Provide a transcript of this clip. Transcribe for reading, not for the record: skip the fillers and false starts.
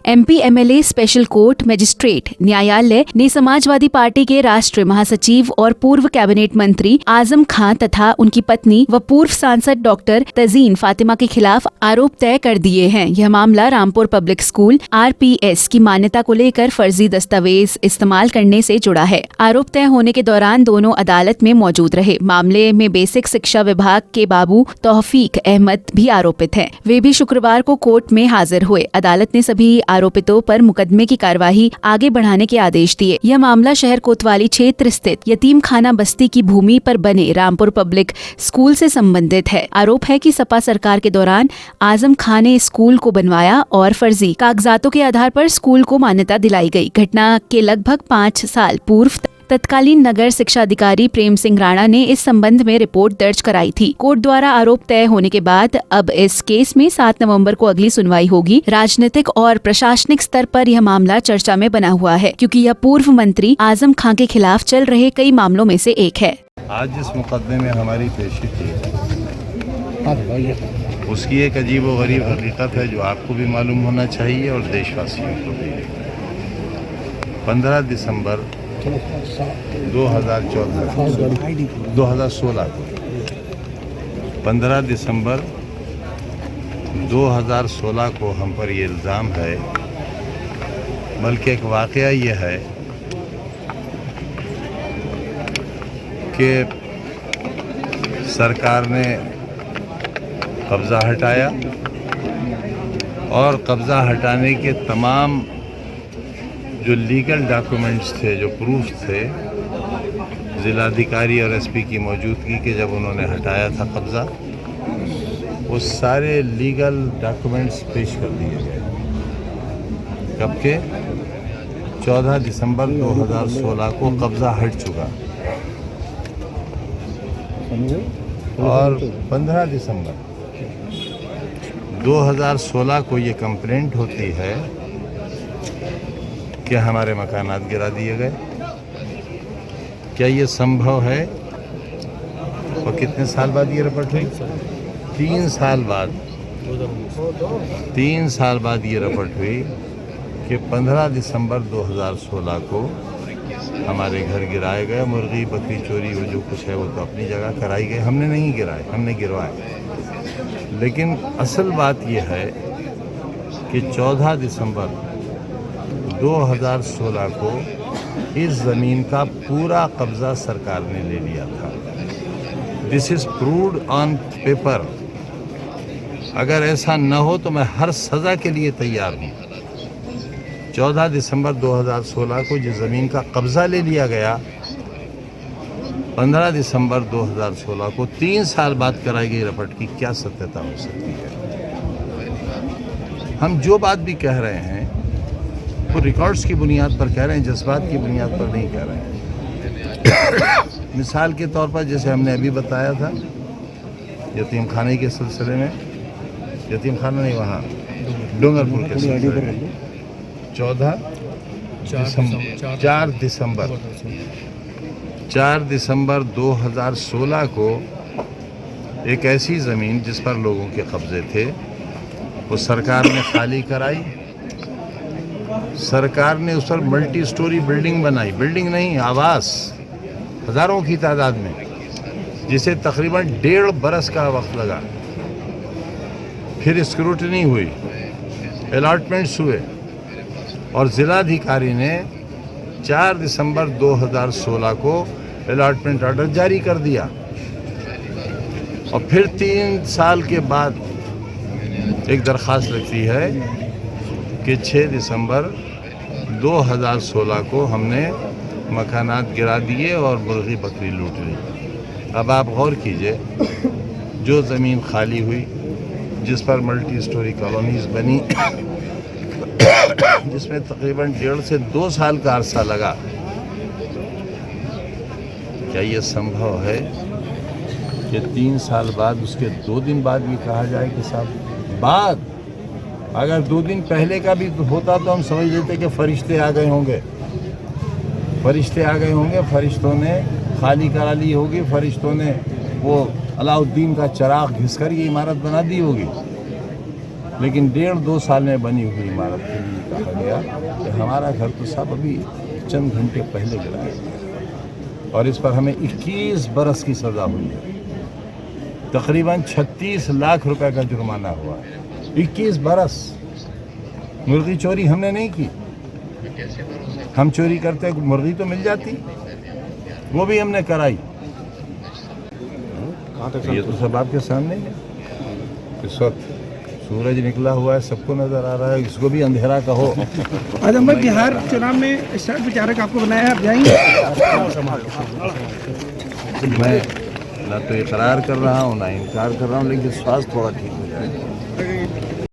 MP MLA special court magistrate न्यायालय ने Samajwadi party के राष्ट्रीय महासचिव और पूर्व कैबिनेट मंत्री आजम खान तथा उनकी पत्नी व पूर्व सांसद डॉक्टर तजीन फातिमा के खिलाफ आरोप तय कर दिए हैं। यह मामला रामपुर पब्लिक स्कूल RPS की मान्यता को लेकर फर्जी दस्तावेज इस्तेमाल करने से जुड़ा है। आरोप तय होने के दौरान दोनों अदालत में मौजूद रहे। मामले में बेसिक शिक्षा विभाग के बाबू तौफीक अहमद भी आरोपित हैं। वे भी शुक्रवार को कोर्ट में हाजिर हुए। अदालत ने सभी आरोपितों पर मुकदमे की कार्यवाही आगे बढ़ाने के आदेश दिए। यह मामला शहर कोतवाली क्षेत्र स्थित यतीम खाना बस्ती की भूमि पर बने रामपुर पब्लिक स्कूल से संबंधित है। आरोप है कि सपा सरकार के दौरान आजम खान ने स्कूल को बनवाया और फर्जी कागजातों के आधार पर स्कूल को मान्यता दिलाई गई। घटना के लगभग 5 साल पूर्व तत्कालीन नगर शिक्षा अधिकारी प्रेम सिंह राणा ने इस संबंध में रिपोर्ट दर्ज कराई थी। कोर्ट द्वारा आरोप तय होने के बाद अब इस केस में 7 नवंबर को अगली सुनवाई होगी। राजनीतिक और प्रशासनिक स्तर पर यह मामला चर्चा में बना हुआ है, क्योंकि यह पूर्व मंत्री आजम खान के खिलाफ चल रहे कई मामलों में से एक है। आज जिस मुकदमे में हमारी पेशी थी उसकी एक अजीब व गरीब हकीकत है जो आपको भी मालूम होना चाहिए और देशवासियों को भी। 15 दिसंबर 2016 को 15 दिसंबर 2016 को हम पर ये इल्ज़ाम है, बल्कि एक वाक़या ये है कि सरकार ने कब्ज़ा हटाया और कब्ज़ा हटाने के तमाम जो लीगल डॉक्यूमेंट्स थे, जो प्रूफ थे, ज़िलाधिकारी और SP की मौजूदगी के जब उन्होंने हटाया था कब्ज़ा, वो सारे लीगल डॉक्यूमेंट्स पेश कर दिए गए। कब के 14 दिसंबर 2016 को कब्ज़ा हट चुका और 15 दिसंबर 2016 को ये कंप्लेंट होती है कि हमारे मकानात गिरा दिए गए। क्या ये संभव है? और कितने साल बाद ये रिपोर्ट हुई? 3 साल बाद 3 साल बाद ये रिपोर्ट हुई कि 15 दिसंबर 2016 को हमारे घर गिराए गए। मुर्गी बकरी चोरी वो जो कुछ है वो तो अपनी जगह कराई गई, हमने नहीं गिराए, हमने गिरवाए। लेकिन असल बात यह है कि 14 दिसंबर 2016 को इस ज़मीन का पूरा कब्ज़ा सरकार ने ले लिया था। This is proved on paper. अगर ऐसा न हो तो मैं हर सज़ा के लिए तैयार हूँ। 14 दिसंबर 2016 को जिस ज़मीन का कब्ज़ा ले लिया गया, 15 दिसंबर 2016 को 3 साल बाद कराई गई रिपोर्ट की क्या सत्यता हो सकती है? हम जो बात भी कह रहे हैं वो रिकॉर्ड्स की बुनियाद पर कह रहे हैं, जज्बात की बुनियाद पर नहीं कह रहे हैं। मिसाल के तौर पर जैसे हमने अभी बताया था यतीम खाने के सिलसिले में, यतीम खाना नहीं, वहाँ डूंगरपुर के सिलसिले में 4 दिसंबर 2016 को एक ऐसी ज़मीन जिस पर लोगों के कब्ज़े थे वो सरकार ने खाली कराई। सरकार ने उस पर मल्टी स्टोरी बिल्डिंग बनाई, बिल्डिंग नहीं आवास, हज़ारों की तादाद में, जिसे तकरीबन 1.5 बरस का वक्त लगा। फिर स्क्रूटनी हुई, अलॉटमेंट्स हुए और ज़िलाधिकारी ने 4 दिसंबर 2016 को अलॉटमेंट ऑर्डर जारी कर दिया। और फिर 3 साल के बाद एक दरख्वास्त रखती है कि 6 दिसंबर 2016 को हमने मकानात गिरा दिए और मुर्गी बकरी लूट ली। अब आप गौर कीजिए, जो ज़मीन खाली हुई, जिस पर मल्टी स्टोरी कॉलोनीज़ बनी, जिसमें तकरीबन 1.5 से 2 साल का अरसा लगा, क्या ये संभव है कि 3 साल बाद, उसके 2 दिन बाद ये कहा जाए कि साहब बाद, अगर 2 दिन पहले का भी होता तो हम समझ लेते कि फरिश्ते आ गए होंगे, फरिश्ते आ गए होंगे, फरिश्तों ने खाली करा ली होगी, फरिश्तों ने वो अलाउद्दीन का चिराग घिसकर ये इमारत बना दी होगी। लेकिन 1.5-2 साल में बनी हुई इमारत के लिए कहा गया कि हमारा घर तो साहब अभी चंद घंटे पहले गिराया गया और इस पर हमें 21 बरस की सज़ा हुई है, तकरीबन 36 लाख रुपए का जुर्माना हुआ। 21 बरस। मुर्गी चोरी हमने नहीं की, हम चोरी करते मुर्गी तो मिल जाती, वो भी हमने कराई। ये तो सब आपके सामने है। इस वक्त सूरज निकला हुआ है, सबको नजर आ रहा है, इसको भी अंधेरा कहो। आजम भाई, बिहार चुनाव में स्टार प्रचारक आपको बनाया है, आप जाएंगे? मैं ना तो इकरार कर रहा हूँ ना इनकार कर रहा हूँ, लेकिन स्वास्थ्य थोड़ा ठीक हो जाएगा।